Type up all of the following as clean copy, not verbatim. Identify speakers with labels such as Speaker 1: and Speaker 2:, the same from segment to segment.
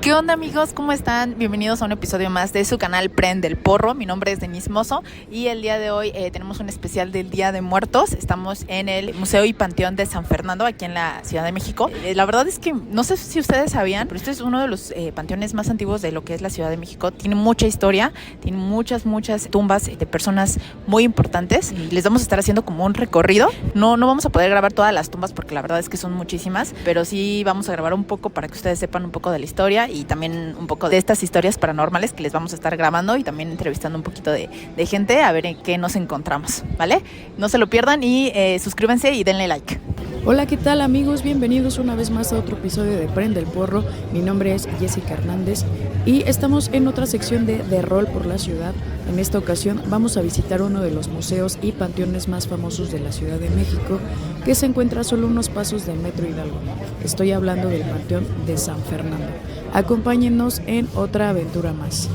Speaker 1: ¿Qué onda, amigos? ¿Cómo están? Bienvenidos a un episodio más de su canal Prende el Porro. Mi nombre es Denise Mozo y el día de hoy tenemos un especial del Día de Muertos. Estamos en el Museo y Panteón de San Fernando, aquí en la Ciudad de México. La verdad es que no sé si ustedes sabían, pero este es uno de los panteones más antiguos de lo que es la Ciudad de México. Tiene mucha historia, tiene muchas tumbas de personas muy importantes y les vamos a estar haciendo como un recorrido. No vamos a poder grabar todas las tumbas porque la verdad es que son muchísimas, pero sí vamos a grabar un poco para que ustedes sepan un poco de la historia y también un poco de estas historias paranormales que les vamos a estar grabando y también entrevistando un poquito de gente a ver en qué nos encontramos, ¿vale? No se lo pierdan y suscríbanse y denle like.
Speaker 2: Hola, ¿qué tal, amigos? Bienvenidos una vez más a otro episodio de Prende el Porro. Mi nombre es Jessica Hernández y estamos en otra sección de rol por la ciudad. En esta ocasión vamos a visitar uno de los museos y panteones más famosos de la Ciudad de México, que se encuentra a solo unos pasos del Metro Hidalgo. Estoy hablando del Panteón de San Fernando. Acompáñennos en otra aventura más.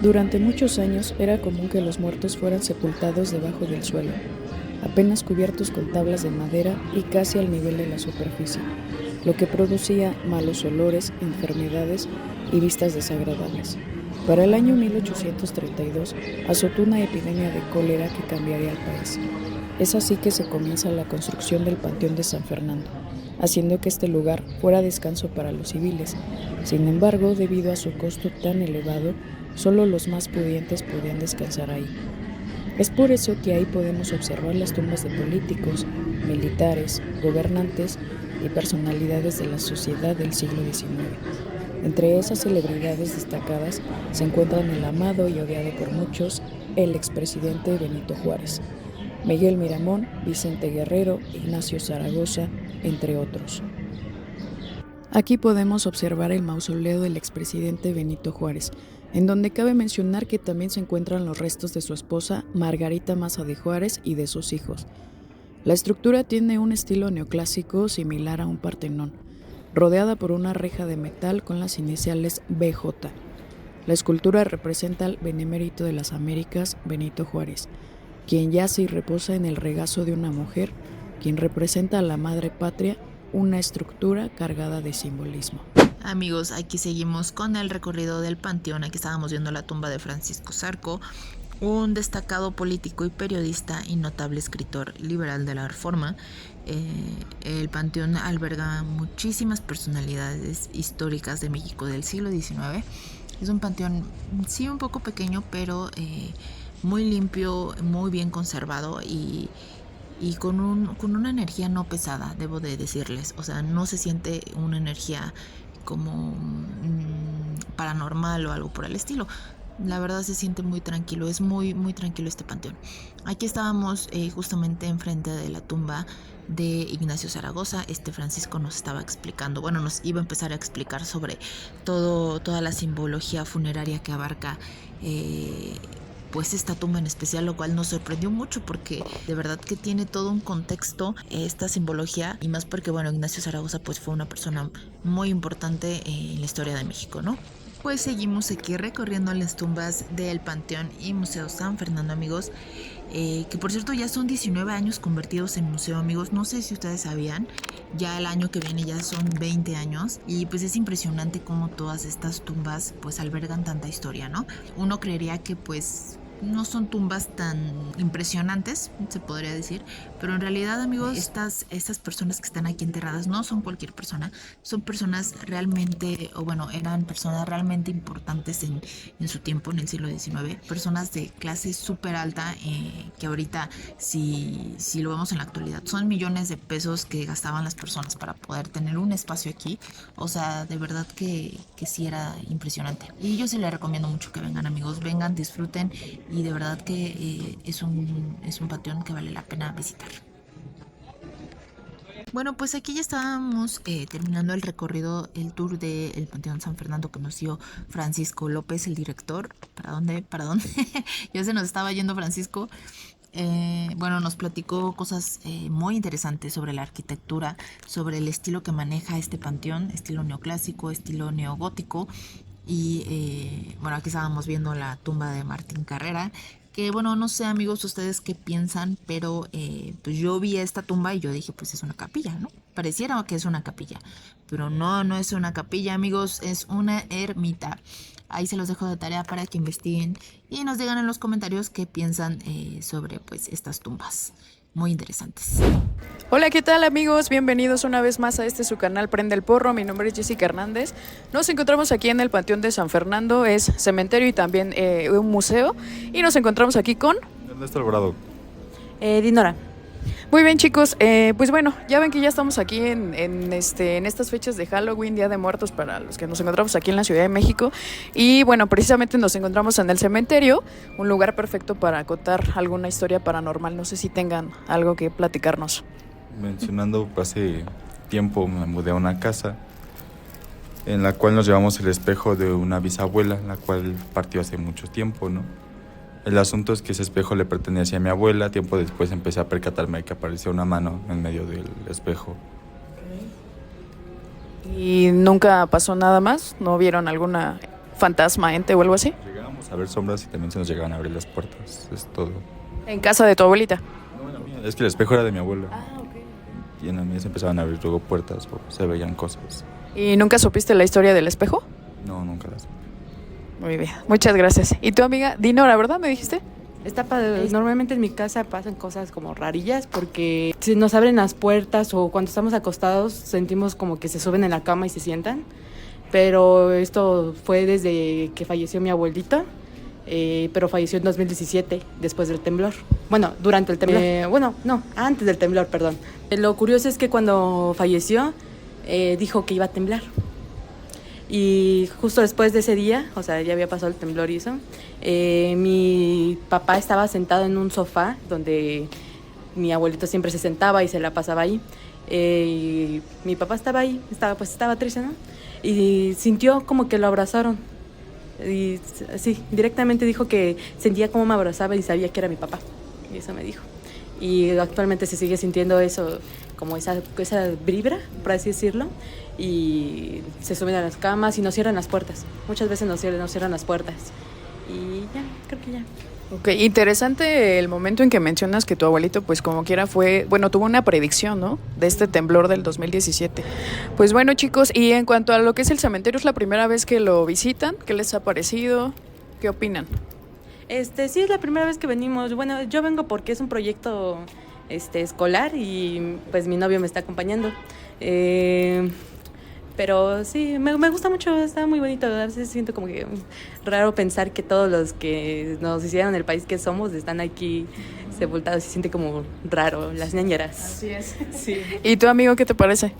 Speaker 2: Durante muchos años era común que los muertos fueran sepultados debajo del suelo, apenas cubiertos con tablas de madera y casi al nivel de la superficie, lo que producía malos olores, enfermedades y vistas desagradables. Para el año 1832 azotó una epidemia de cólera que cambiaría el país. Es así que se comienza la construcción del Panteón de San Fernando, haciendo que este lugar fuera descanso para los civiles. Sin embargo, debido a su costo tan elevado, solo los más pudientes podían descansar ahí. Es por eso que ahí podemos observar las tumbas de políticos, militares, gobernantes y personalidades de la sociedad del siglo XIX. Entre esas celebridades destacadas se encuentran el amado y odiado por muchos, el expresidente Benito Juárez, Miguel Miramón, Vicente Guerrero, Ignacio Zaragoza, entre otros. Aquí podemos observar el mausoleo del expresidente Benito Juárez, en donde cabe mencionar que también se encuentran los restos de su esposa Margarita Maza de Juárez y de sus hijos. La estructura tiene un estilo neoclásico similar a un Partenón, rodeada por una reja de metal con las iniciales BJ. La escultura representa al benemérito de las Américas, Benito Juárez, quien yace y reposa en el regazo de una mujer, quien representa a la madre patria, una estructura cargada de simbolismo.
Speaker 1: Amigos, aquí seguimos con el recorrido del panteón. Aquí estábamos viendo la tumba de Francisco Zarco, un destacado político y periodista y notable escritor liberal de la Reforma. El panteón alberga muchísimas personalidades históricas de México del siglo XIX. Es un panteón, sí, un poco pequeño, pero muy limpio, muy bien conservado y con una energía no pesada, debo de decirles. O sea, no se siente una energía como paranormal o algo por el estilo. La verdad se siente muy tranquilo, es muy tranquilo este panteón. Aquí estábamos justamente enfrente de la tumba de Ignacio Zaragoza. Francisco nos estaba explicando, bueno, nos iba a empezar a explicar sobre toda la simbología funeraria que abarca pues esta tumba en especial, lo cual nos sorprendió mucho porque de verdad que tiene todo un contexto esta simbología, y más porque, bueno, Ignacio Zaragoza pues fue una persona muy importante en la historia de México, ¿no? Pues seguimos aquí recorriendo las tumbas del Panteón y Museo San Fernando, amigos, que por cierto ya son 19 años convertidos en museo, amigos. No sé si ustedes sabían, ya el año que viene ya son 20 años y pues es impresionante cómo todas estas tumbas pues albergan tanta historia, ¿no? Uno creería que pues no son tumbas tan impresionantes, se podría decir, pero en realidad, amigos, estas personas que están aquí enterradas no son cualquier persona, son personas realmente, o bueno, eran personas realmente importantes en su tiempo, en el siglo XIX, personas de clase súper alta, que ahorita, si lo vemos en la actualidad, son millones de pesos que gastaban las personas para poder tener un espacio aquí. O sea, de verdad que sí era impresionante. Y yo sí les recomiendo mucho que vengan, amigos, vengan, disfruten, y de verdad que es un panteón que vale la pena visitar. Bueno, pues aquí ya estábamos terminando el recorrido, el tour del Panteón San Fernando que nos dio Francisco López, el director. ¿Para dónde? Ya se nos estaba yendo Francisco. Bueno, nos platicó cosas muy interesantes sobre la arquitectura, sobre el estilo que maneja este panteón, estilo neoclásico, estilo neogótico. Y bueno, aquí estábamos viendo la tumba de Martín Carrera, que bueno, no sé amigos ustedes qué piensan, pero pues yo vi esta tumba y yo dije pues es una capilla, ¿no? Pareciera que es una capilla, pero no, no es una capilla amigos, es una ermita. Ahí se los dejo de tarea para que investiguen y nos digan en los comentarios qué piensan sobre pues estas tumbas. Muy interesantes.
Speaker 2: Hola, ¿qué tal amigos? Bienvenidos una vez más a su canal Prende el Porro. Mi nombre es Jessica Hernández. Nos encontramos aquí en el Panteón de San Fernando, es cementerio y también un museo. Y nos encontramos aquí con...
Speaker 3: Ernesto Alvarado.
Speaker 4: Dinora.
Speaker 2: Muy bien chicos, pues bueno, ya ven que ya estamos aquí en estas fechas de Halloween, Día de Muertos para los que nos encontramos aquí en la Ciudad de México. Y bueno, precisamente nos encontramos en el cementerio, un lugar perfecto para contar alguna historia paranormal. No sé si tengan algo que platicarnos.
Speaker 3: Mencionando, hace tiempo me mudé a una casa en la cual nos llevamos el espejo de una bisabuela, la cual partió hace mucho tiempo, ¿no? El asunto es que ese espejo le pertenecía a mi abuela. Tiempo después empecé a percatarme de que aparecía una mano en medio del espejo.
Speaker 2: ¿Y nunca pasó nada más? ¿No vieron alguna fantasma, ente o algo así?
Speaker 3: Llegábamos a ver sombras y también se nos llegaban a abrir las puertas, es todo.
Speaker 2: ¿En casa de tu abuelita?
Speaker 3: No, la mía, es que el espejo era de mi abuela.
Speaker 2: Ah, ok.
Speaker 3: Y en la mía se empezaban a abrir luego puertas o se veían cosas.
Speaker 2: ¿Y nunca supiste la historia del espejo?
Speaker 3: No, nunca las vi.
Speaker 2: Muy bien, muchas gracias. ¿Y tu amiga Dinora, verdad me dijiste?
Speaker 4: Normalmente en mi casa pasan cosas como rarillas porque se nos abren las puertas o cuando estamos acostados sentimos como que se suben en la cama y se sientan. Pero esto fue desde que falleció mi abuelita, pero falleció en 2017, después del temblor. Bueno, durante el temblor. Antes del temblor, perdón. Lo curioso es que cuando falleció dijo que iba a temblar. Y justo después de ese día, o sea, ya había pasado el temblor y eso, mi papá estaba sentado en un sofá donde mi abuelito siempre se sentaba y se la pasaba ahí. Y mi papá estaba ahí, estaba triste, ¿no? Y sintió como que lo abrazaron. Y sí, directamente dijo que sentía cómo me abrazaba y sabía que era mi papá. Y eso me dijo. Y actualmente se sigue sintiendo eso, como esa vibra, por así decirlo. Y se suben a las camas y nos cierran las puertas. Muchas veces nos cierran las puertas. Y ya, creo que ya.
Speaker 2: Ok, interesante el momento en que mencionas que tu abuelito, pues como quiera tuvo una predicción, ¿no? De este temblor del 2017. Pues bueno, chicos, y en cuanto a lo que es el cementerio, ¿es la primera vez que lo visitan? ¿Qué les ha parecido? ¿Qué opinan?
Speaker 4: Sí, es la primera vez que venimos. Bueno, yo vengo porque es un proyecto escolar y pues mi novio me está acompañando. Pero sí, me gusta mucho, está muy bonito. A veces siento como que raro pensar que todos los que nos hicieron el país que somos están aquí sepultados. Se siente como raro, las ñañeras.
Speaker 2: Así es.
Speaker 4: Sí.
Speaker 2: ¿Y tu amigo qué te parece?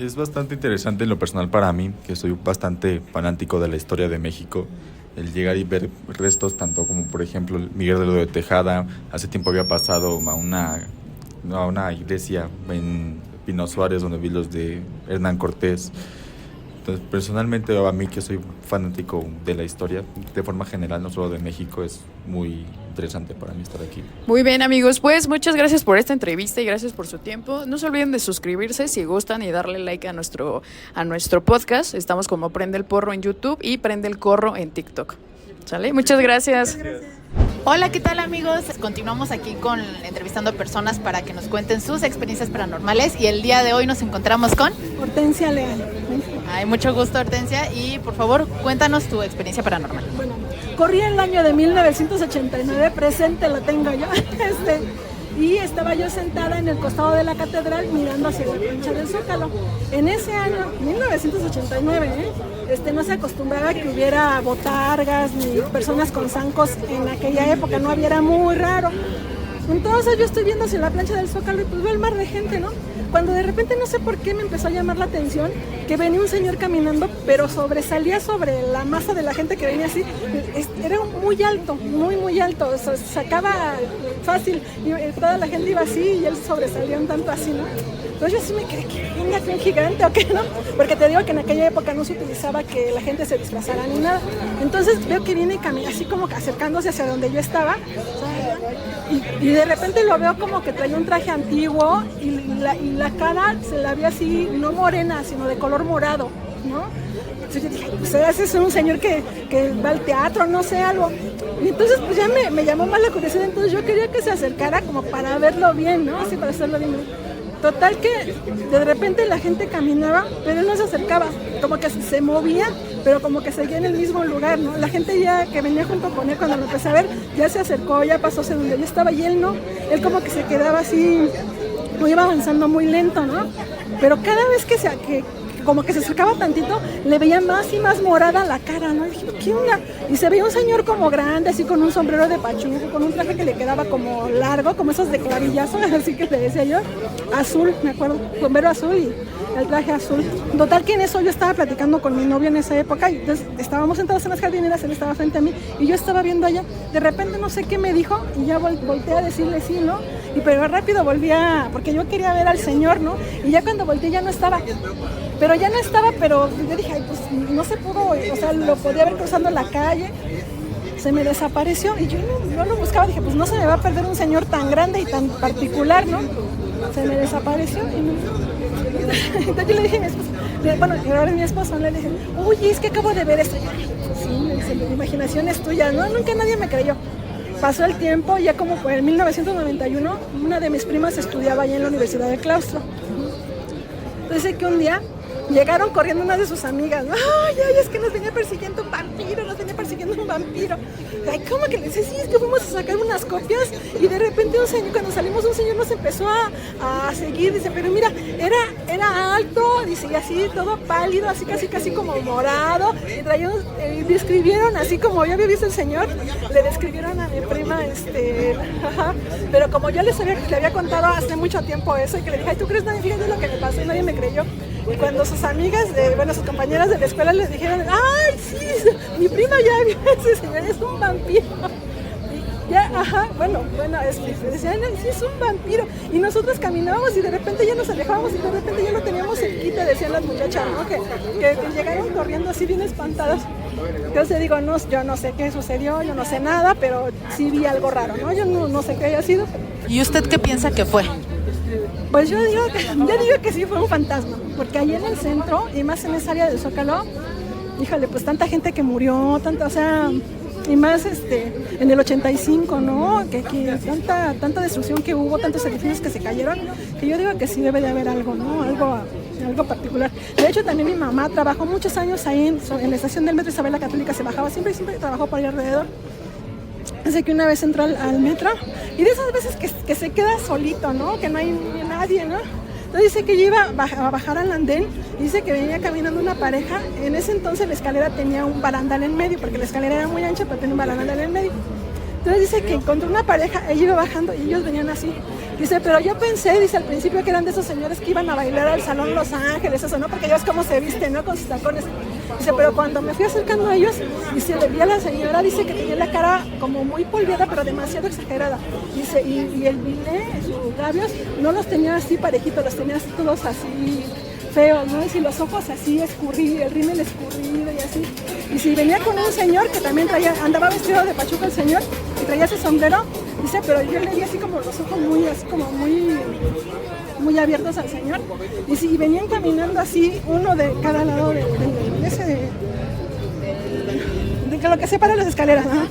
Speaker 3: Es bastante interesante en lo personal para mí, que soy bastante fanático de la historia de México. El llegar y ver restos, tanto como por ejemplo Miguel de Tejada. Hace tiempo había pasado a una iglesia en Pino Suárez, donde vi los de Hernán Cortés. Entonces, personalmente, a mí que soy fanático de la historia, de forma general, no solo de México, es muy interesante para mí estar aquí.
Speaker 2: Muy bien, amigos, pues muchas gracias por esta entrevista y gracias por su tiempo. No se olviden de suscribirse si gustan y darle like a nuestro podcast. Estamos como Prende el Porro en YouTube y Prende el Corro en TikTok. ¿Sale? Muchas gracias.
Speaker 1: Hola, ¿qué tal amigos? Continuamos aquí entrevistando personas para que nos cuenten sus experiencias paranormales y el día de hoy nos encontramos con
Speaker 5: Hortensia Leal.
Speaker 1: Ay, mucho gusto Hortensia y por favor cuéntanos tu experiencia paranormal.
Speaker 5: Bueno, corría el año de 1989, presente lo tengo yo, y estaba yo sentada en el costado de la catedral mirando hacia la plancha del Zócalo. En ese año, 1989, no se acostumbraba que hubiera botargas ni personas con zancos en aquella época, no había, era muy raro. Entonces yo estoy viendo hacia la plancha del Zócalo y pues veo el mar de gente, ¿no? Cuando de repente no sé por qué me empezó a llamar la atención que venía un señor caminando, pero sobresalía sobre la masa de la gente que venía así. Era muy alto, muy alto, o sea, sacaba fácil, y toda la gente iba así y él sobresalía un tanto así, ¿no? Entonces yo sí me quedé, ¿qué venga, que un gigante o qué, no? Porque te digo que en aquella época no se utilizaba que la gente se disfrazara ni nada. Entonces veo que viene así como que acercándose hacia donde yo estaba, y de repente lo veo como que traía un traje antiguo y la cara se la veía así, no morena, sino de color morado, ¿no? Entonces yo dije, pues ese es un señor que va al teatro, no sé, algo. Y entonces pues ya me llamó más la curiosidad, entonces yo quería que se acercara como para verlo bien, ¿no? Así para hacerlo bien. Total que de repente la gente caminaba, pero él no se acercaba, como que se movía, pero como que seguía en el mismo lugar, ¿no? La gente ya que venía junto con él, cuando lo empecé a ver, ya se acercó, ya pasó hacia donde yo estaba y él no, él como que se quedaba así, no iba avanzando muy lento, ¿no? Pero cada vez que como que se acercaba tantito, le veía más y más morada la cara, ¿no? Y dije, ¿qué onda? Y se veía un señor como grande, así con un sombrero de pachuco, con un traje que le quedaba como largo, como esos de clavillazo, así que le decía yo, azul, me acuerdo, sombrero azul y el traje azul. Total que en eso yo estaba platicando con mi novio en esa época, y entonces estábamos sentados en las jardineras, él estaba frente a mí, y yo estaba viendo allá, de repente no sé qué me dijo, y ya volteé a decirle sí, ¿no? Y pero rápido porque yo quería ver al señor, ¿no? Y ya cuando volteé ya no estaba. Pero ya no estaba, pero yo dije, ay, pues no se pudo, o sea, lo podía ver cruzando la calle, se me desapareció y yo no lo buscaba, dije, pues no se me va a perder un señor tan grande y tan particular, ¿no? Se me desapareció y entonces yo le dije a mi esposo, bueno, ahora mi esposo, le dije, oye, es que acabo de ver esto. Sí, la imaginación es tuya, ¿no? Nunca nadie me creyó. Pasó el tiempo, ya como en 1991, una de mis primas estudiaba allá en la Universidad de Claustro. Entonces que un día llegaron corriendo una de sus amigas, ¿no? Ay, es que nos venía persiguiendo un vampiro. Ay, ¿cómo que le dice? Sí, es que fuimos a sacar unas copias y de repente un señor, cuando salimos un señor nos empezó a seguir, dice, pero mira, era alto, dice, y así todo pálido, así casi como morado, y describieron, así como yo había visto el señor, le describieron a mi prima, pero como yo le había contado hace mucho tiempo eso, y que le dije, ay, ¿tú crees? No, fíjate lo que me pasó, y nadie me creyó. Y cuando sus amigas, sus compañeras de la escuela les dijeron, ay, sí, mi prima ya vio a ese señor, es un vampiro. Y ya, bueno, decían, sí, es un vampiro. Y nosotros caminábamos y de repente ya nos alejábamos y de repente ya lo teníamos cerquita, decían las muchachas, ¿no? Que llegaron corriendo así bien espantadas. Entonces digo, no, yo no sé qué sucedió, yo no sé nada, pero sí vi algo raro, ¿no? Yo no sé qué haya sido.
Speaker 6: ¿Y usted qué piensa que fue?
Speaker 5: Pues yo digo que sí fue un fantasma, porque ahí en el centro, y más en esa área del Zócalo, híjole, pues tanta gente que murió, o sea, y más en el 85, ¿no? Que tanta destrucción que hubo, tantos edificios que se cayeron, que yo digo que sí debe de haber algo, ¿no? Algo particular. De hecho, también mi mamá trabajó muchos años ahí en la estación del metro Isabel la Católica, se bajaba, siempre trabajó por ahí alrededor. Así que una vez entró al metro y de esas veces que se queda solito, ¿no? Que no hay nadie, ¿no? Entonces dice que yo iba a bajar al andén y dice que venía caminando una pareja. En ese entonces la escalera tenía un barandal en medio, porque la escalera era muy ancha, pero tenía un barandal en medio. Entonces dice que encontró una pareja, ella iba bajando y ellos venían así. Dice, pero yo pensé, dice, al principio que eran de esos señores que iban a bailar al Salón Los Ángeles, eso, ¿no? Porque ellos cómo se visten, ¿no? Con sus tacones. Dice, pero cuando me fui acercando a ellos, dice, le vi a la señora, dice que tenía la cara como muy polviada, pero demasiado exagerada. Dice, y el biné, sus labios, no los tenía así parejitos, los tenía todos así feos, ¿no? Y los ojos así escurridos, el rímel escurrido y así. Y si venía con un señor que también andaba vestido de pachuca el señor, y traía ese sombrero, dice, pero yo le di así como los ojos muy abiertos al señor. Y si venían caminando así, uno de cada lado de lo que separa las escaleras, ¿no?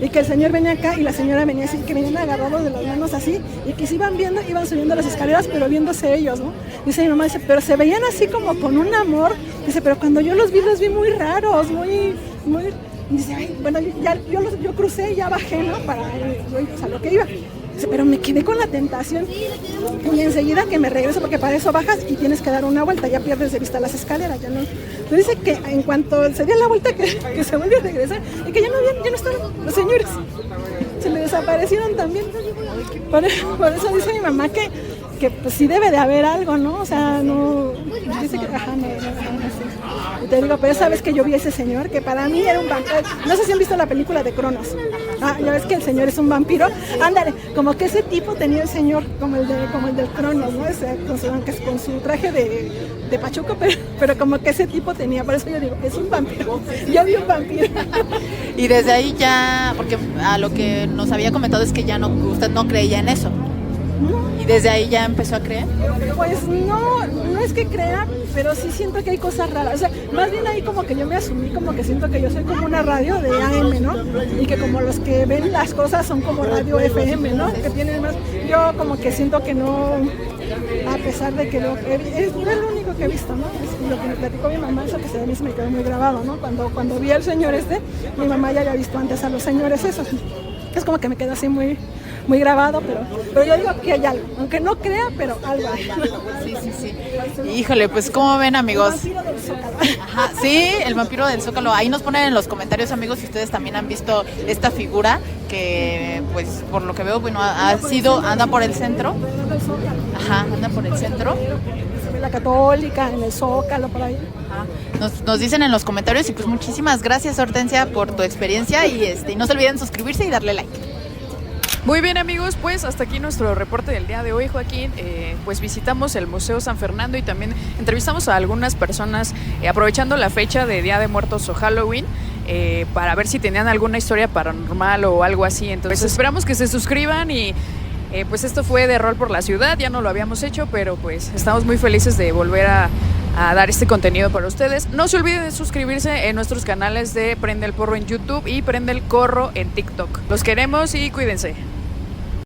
Speaker 5: Y que el señor venía acá y la señora venía así, que venían agarrados de las manos así, y que se iban subiendo las escaleras, pero viéndose ellos, ¿no? Dice mi mamá, dice, pero se veían así como con un amor, dice, pero cuando yo los vi muy raros, muy, dice, ay, bueno, yo crucé y ya bajé, ¿no? Para pues, a lo que iba. Dice, pero me quedé con la tentación y enseguida que me regreso, porque para eso bajas y tienes que dar una vuelta, ya pierdes de vista las escaleras, ya no. Me dice que en cuanto se dio la vuelta que se vuelve a regresar y que ya no estaban los señores, se le desaparecieron también. Por eso dice mi mamá que pues sí debe de haber algo, ¿no? O sea, no, dice que, no sé. Y te digo, pero esa vez que yo vi a ese señor, que para mí era un vampiro, no sé si han visto la película de Cronos. Ya ves que el señor es un vampiro. Ándale, como que ese tipo tenía el señor, como el del Cronos, ¿no? O sea, con su traje de pachuco, pero como que ese tipo tenía, por eso yo digo, es un vampiro. Yo vi un vampiro.
Speaker 6: Y desde ahí ya, porque a lo que nos había comentado es que ya usted no creía en eso. Y desde ahí ya empezó a creer?
Speaker 5: Pues no es que crea, pero sí siento que hay cosas raras. O sea, más bien ahí como que yo me asumí como que siento que yo soy como una radio de AM, ¿no? Y que como los que ven las cosas son como radio FM, ¿no? Que tienen más... Yo como que siento que no, a pesar de que no es lo único que he visto, ¿no? Es lo que me platicó mi mamá, eso que a mí se me quedó muy grabado, ¿no? Cuando vi al señor mi mamá ya había visto antes a los señores esos. Es como que me quedó así muy grabado, pero yo digo que hay algo, aunque no crea, pero algo hay.
Speaker 6: Sí. Híjole, pues ¿cómo ven, amigos?
Speaker 5: El vampiro del Zócalo.
Speaker 6: Ajá, sí, el vampiro del Zócalo. Ahí nos ponen en los comentarios, amigos, si ustedes también han visto esta figura que, pues, por lo que veo, bueno, anda por el centro. Ajá, anda por el centro.
Speaker 5: Se ve la Católica, en el Zócalo, por ahí.
Speaker 6: Ajá. Nos dicen en los comentarios y pues muchísimas gracias, Hortensia, por tu experiencia y no se olviden suscribirse y darle like.
Speaker 2: Muy bien, amigos, pues hasta aquí nuestro reporte del día de hoy, Joaquín. Pues visitamos el Museo San Fernando y también entrevistamos a algunas personas aprovechando la fecha de Día de Muertos o Halloween para ver si tenían alguna historia paranormal o algo así. Entonces esperamos que se suscriban y pues esto fue de Rol por la Ciudad, ya no lo habíamos hecho, pero pues estamos muy felices de volver a dar este contenido para ustedes. No se olviden de suscribirse en nuestros canales de Prende el Porro en YouTube y Prende el Corro en TikTok. Los queremos y cuídense.